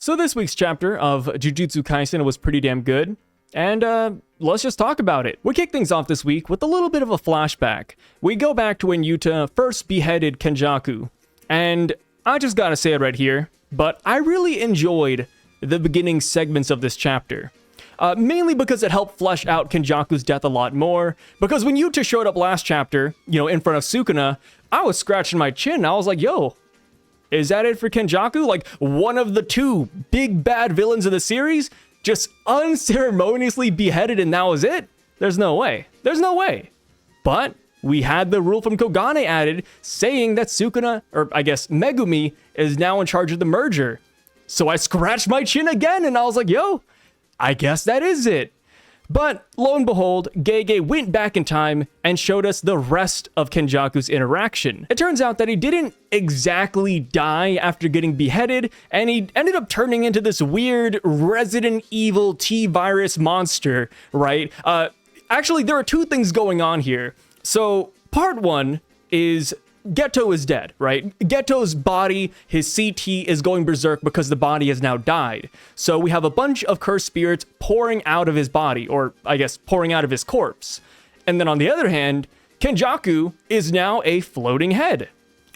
So this week's chapter of Jujutsu Kaisen was pretty damn good, and let's just talk about it. We kick things off this week with a little bit of a flashback. We go back to when Yuta first beheaded Kenjaku, and I just gotta say it right here, but I really enjoyed the beginning segments of this chapter. Mainly because it helped flesh out Kenjaku's death a lot more, because when Yuta showed up last chapter, in front of Sukuna, I was scratching my chin. I was like, yo, is that it for Kenjaku? Like, one of the two big bad villains of the series just unceremoniously beheaded and that was it? There's no way. There's no way. But we had the rule from Kogane added saying that Sukuna, or I guess Megumi, is now in charge of the merger. So I scratched my chin again and I was like, yo, I guess that is it. But lo and behold, Gege went back in time and showed us the rest of Kenjaku's interaction. It turns out that he didn't exactly die after getting beheaded, and he ended up turning into this weird Resident Evil T-virus monster, right? Actually, there are two things going on here. So part one is Geto is dead, right? Geto's body, his CT, is going berserk because the body has now died. So we have a bunch of cursed spirits pouring out of his body, or I guess pouring out of his corpse. And then on the other hand, Kenjaku is now a floating head.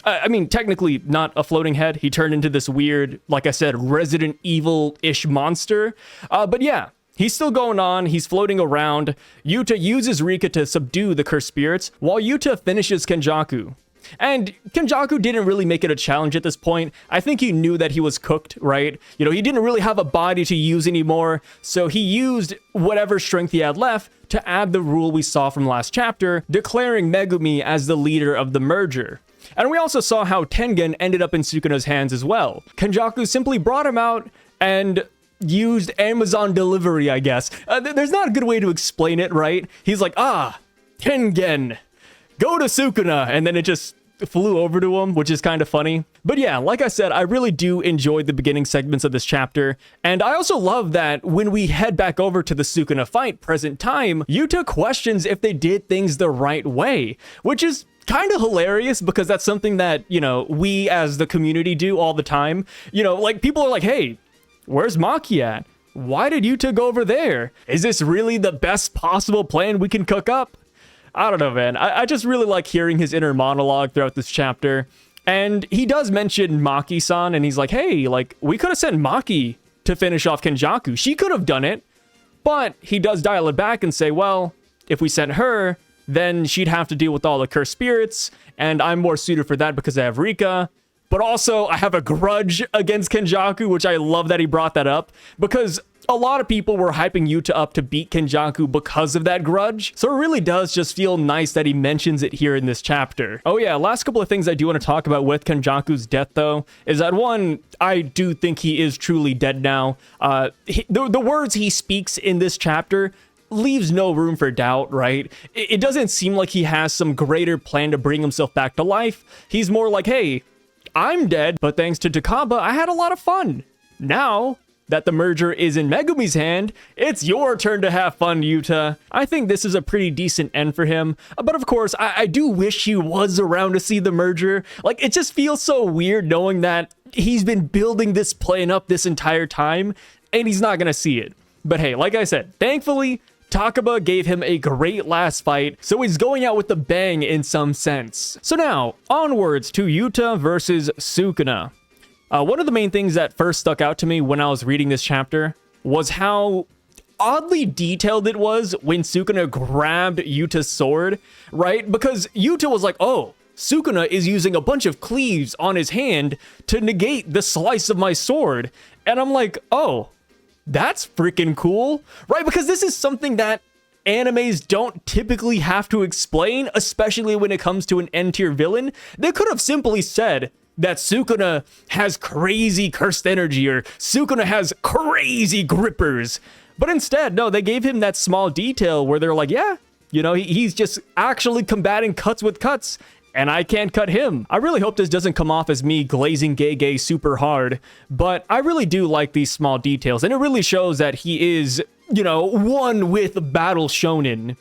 I mean, technically not a floating head. He turned into this weird, like I said, Resident Evil-ish monster. But yeah, he's still going on. He's floating around. Yuta uses Rika to subdue the cursed spirits, while Yuta finishes Kenjaku. And Kenjaku didn't really make it a challenge at this point. I think he knew that he was cooked, right? He didn't really have a body to use anymore, so he used whatever strength he had left to add the rule we saw from last chapter, declaring Megumi as the leader of the merger. And we also saw how Tengen ended up in Sukuna's hands as well. Kenjaku simply brought him out and used Amazon delivery, I guess. There's not a good way to explain it, right? He's like, Tengen, go to Sukuna, and then it just flew over to him, which is kind of funny. But yeah, like I said, I really do enjoy the beginning segments of this chapter, and I also love that when we head back over to the Sukuna fight, present time, Yuta questions if they did things the right way, which is kind of hilarious because that's something that, we as the community do all the time. Like, people are like, hey, where's Maki at? Why did Yuta go over there? Is this really the best possible plan we can cook up? I don't know, man. I just really like hearing his inner monologue throughout this chapter. And he does mention Maki-san, and he's like, hey, like, we could have sent Maki to finish off Kenjaku. She could have done it. But he does dial it back and say, well, if we sent her, then she'd have to deal with all the cursed spirits, and I'm more suited for that because I have Rika. But also, I have a grudge against Kenjaku, which I love that he brought that up, because a lot of people were hyping Yuta up to beat Kenjaku because of that grudge. So it really does just feel nice that he mentions it here in this chapter. Oh yeah, last couple of things I do want to talk about with Kenjaku's death though, is that one, I do think he is truly dead now. The words he speaks in this chapter leaves no room for doubt, right? It doesn't seem like he has some greater plan to bring himself back to life. He's more like, hey, I'm dead, but thanks to Takaba, I had a lot of fun. Now that the merger is in Megumi's hand, it's your turn to have fun, Yuta. I think this is a pretty decent end for him, but of course, I do wish he was around to see the merger. Like, it just feels so weird knowing that he's been building this plan up this entire time, and he's not gonna see it. But hey, like I said, thankfully, Takaba gave him a great last fight, so he's going out with a bang in some sense. So now, onwards to Yuta versus Sukuna. One of the main things that first stuck out to me when I was reading this chapter was how oddly detailed it was when Sukuna grabbed Yuta's sword, right? Because Yuta was like, oh, Sukuna is using a bunch of cleaves on his hand to negate the slice of my sword. And I'm like, oh, that's freaking cool, right? Because this is something that animes don't typically have to explain, especially when it comes to an N-tier villain. They could have simply said that Sukuna has crazy cursed energy, or Sukuna has crazy grippers. But instead, no, they gave him that small detail where they're like, yeah, he's just actually combating cuts with cuts, and I can't cut him. I really hope this doesn't come off as me glazing Gege super hard, but I really do like these small details, and it really shows that he is, one with Battle Shonen.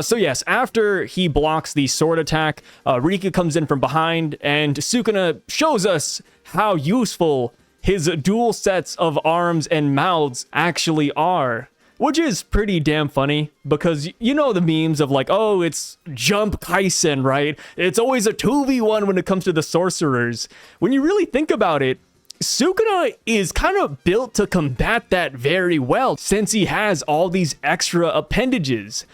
So yes, after he blocks the sword attack, Rika comes in from behind, and Sukuna shows us how useful his dual sets of arms and mouths actually are. Which is pretty damn funny, because you know the memes of like, oh, it's Jump Kaisen, right? It's always a 2v1 when it comes to the sorcerers. When you really think about it, Sukuna is kind of built to combat that very well, since he has all these extra appendages.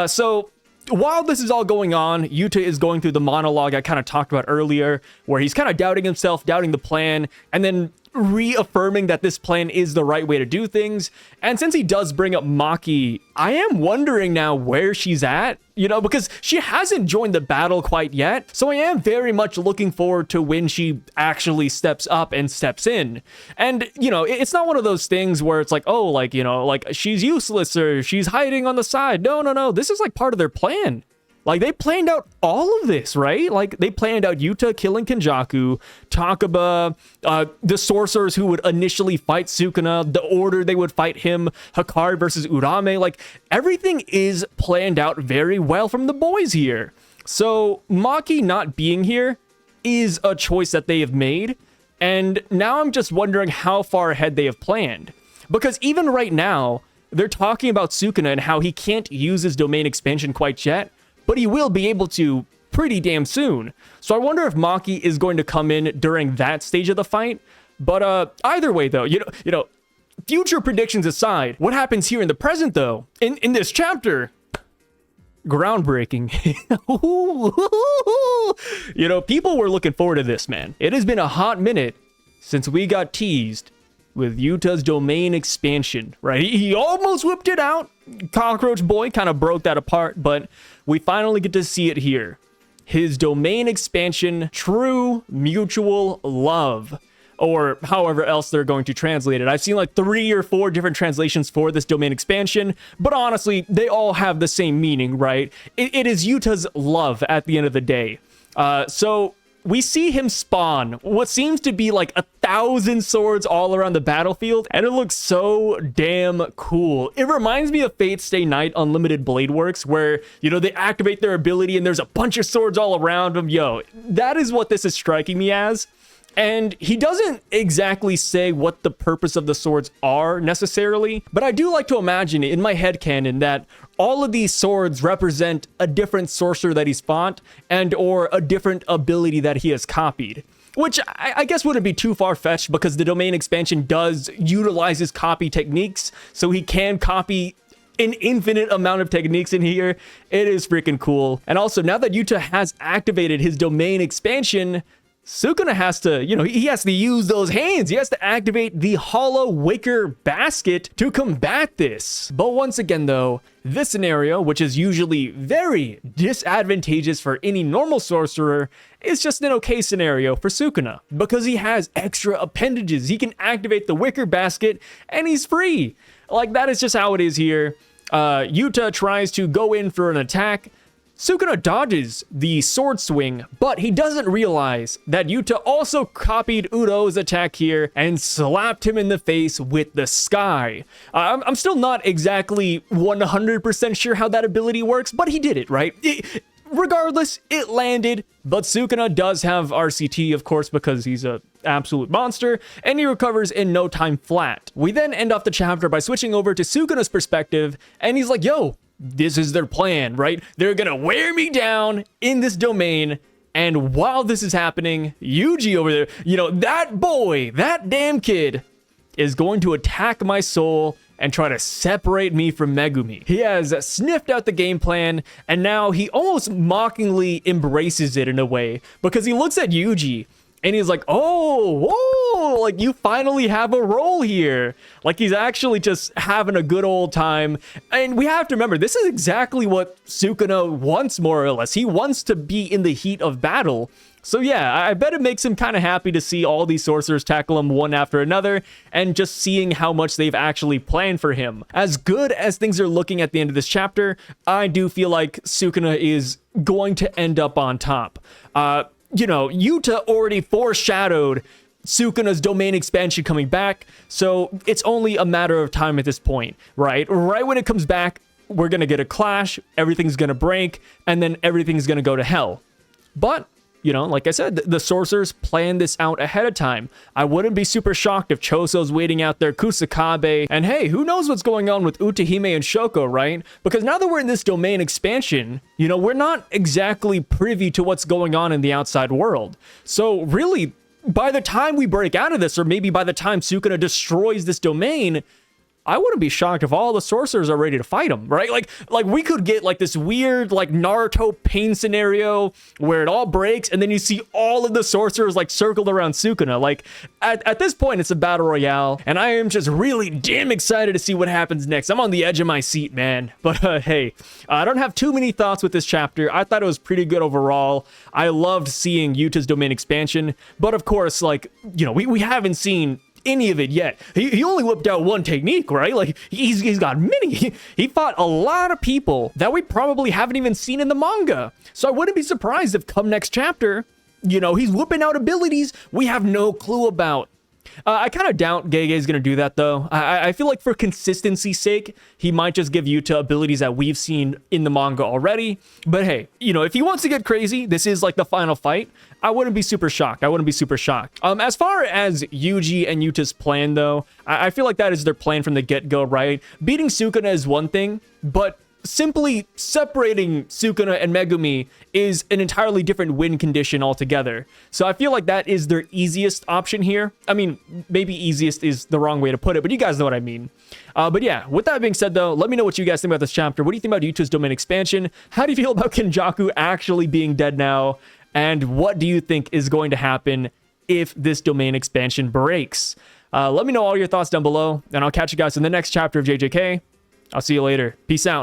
So while this is all going on, Yuta is going through the monologue I kind of talked about earlier, where he's kind of doubting himself, doubting the plan, and then reaffirming that this plan is the right way to do things. And since he does bring up Maki, I am wondering now where she's at, you know, because she hasn't joined the battle quite yet. So I am very much looking forward to when she actually steps up and steps in. And, you know, it's not one of those things where it's like, oh, like, you know, like she's useless or she's hiding on the side. No. This is like part of their plan. Like, they planned out all of this, right? Like, they planned out Yuta killing Kenjaku, Takaba, the sorcerers who would initially fight Sukuna, the order they would fight him, Hikari versus Urame. Like, everything is planned out very well from the boys here. So, Maki not being here is a choice that they have made. And now I'm just wondering how far ahead they have planned. Because even right now, they're talking about Sukuna and how he can't use his domain expansion quite yet, but he will be able to pretty damn soon. So I wonder if Maki is going to come in during that stage of the fight. But either way, though, you know, future predictions aside, what happens here in the present, though, in this chapter, groundbreaking. You know, people were looking forward to this, man. It has been a hot minute since we got teased with Yuta's domain expansion, right? He almost whipped it out. Cockroach Boy kind of broke that apart, but we finally get to see it here. His domain expansion, true mutual love, or however else they're going to translate it. I've seen like 3 or 4 different translations for this domain expansion, but honestly, they all have the same meaning, right? It is Yuta's love at the end of the day. So we see him spawn what seems to be like 1,000 swords all around the battlefield, and it looks so damn cool. It reminds me of Fate Stay Night Unlimited Blade Works, where, you know, they activate their ability and there's a bunch of swords all around them. Yo, that is what this is striking me as. And he doesn't exactly say what the purpose of the swords are necessarily, but I do like to imagine in my headcanon that all of these swords represent a different sorcerer that he's fought and or a different ability that he has copied. Which I guess wouldn't be too far-fetched, because the domain expansion does utilize his copy techniques, so he can copy an infinite amount of techniques in here. It is freaking cool. And also, now that Yuta has activated his domain expansion, Sukuna has to, you know, he has to use those hands. He has to activate the hollow wicker basket to combat this. But once again, though, this scenario, which is usually very disadvantageous for any normal sorcerer, is just an okay scenario for Sukuna, because he has extra appendages. He can activate the wicker basket and he's free. Like, that is just how it is here. Yuta tries to go in for an attack. Sukuna dodges the sword swing, but he doesn't realize that Yuta also copied Udo's attack here and slapped him in the face with the sky. I'm still not exactly 100% sure how that ability works, but he did it, right? Regardless, it landed, but Sukuna does have RCT, of course, because he's an absolute monster, and he recovers in no time flat. We then end off the chapter by switching over to Sukuna's perspective, and he's like, yo, this is their plan, right? They're gonna wear me down in this domain, and while this is happening, Yuji over there, you know, that boy, that damn kid, is going to attack my soul and try to separate me from Megumi. He has sniffed out the game plan, and now he almost mockingly embraces it in a way, because he looks at Yuji and he's like, oh, whoa, like, you finally have a role here. Like, he's actually just having a good old time. And we have to remember, this is exactly what Sukuna wants, more or less. He wants to be in the heat of battle. So yeah, I bet it makes him kind of happy to see all these sorcerers tackle him one after another, and just seeing how much they've actually planned for him. As good as things are looking at the end of this chapter, I do feel like Sukuna is going to end up on top. You know, Yuta already foreshadowed Sukuna's domain expansion coming back, so it's only a matter of time at this point, right? Right when it comes back, we're gonna get a clash, everything's gonna break, and then everything's gonna go to hell. But You know, like I said, the sorcerers planned this out ahead of time. I wouldn't be super shocked if Choso's waiting out there, Kusakabe, and hey, who knows what's going on with Utahime and Shoko, right? Because now that we're in this domain expansion, you know, we're not exactly privy to what's going on in the outside world. So really, by the time we break out of this, or maybe by the time Sukuna destroys this domain, I wouldn't be shocked if all the sorcerers are ready to fight him, right? Like we could get like this weird like Naruto pain scenario where it all breaks and then you see all of the sorcerers like circled around Sukuna. Like at this point, it's a battle royale, and I am just really damn excited to see what happens next. I'm on the edge of my seat, man. But hey, I don't have too many thoughts with this chapter. I thought it was pretty good overall. I loved seeing Yuta's domain expansion, but of course, like, you know, we haven't seen any of it yet. He only whipped out one technique, right? Like he's got many. He fought a lot of people that we probably haven't even seen in the manga. So I wouldn't be surprised if come next chapter, you know, he's whipping out abilities we have no clue about. I kind of doubt Gege's going to do that, though. I feel like for consistency's sake, he might just give Yuta abilities that we've seen in the manga already. But hey, you know, if he wants to get crazy, this is like the final fight. I wouldn't be super shocked. As far as Yuji and Yuta's plan, though, I feel like that is their plan from the get-go, right? Beating Sukuna is one thing, but simply separating Sukuna and Megumi is an entirely different win condition altogether. So I feel like that is their easiest option here. I mean, maybe easiest is the wrong way to put it, but you guys know what I mean. But yeah, with that being said, though, let me know what you guys think about this chapter. What do you think about Yuta's domain expansion? How do you feel about Kenjaku actually being dead now? And what do you think is going to happen if this domain expansion breaks? Let me know all your thoughts down below, and I'll catch you guys in the next chapter of JJK. I'll see you later. Peace out.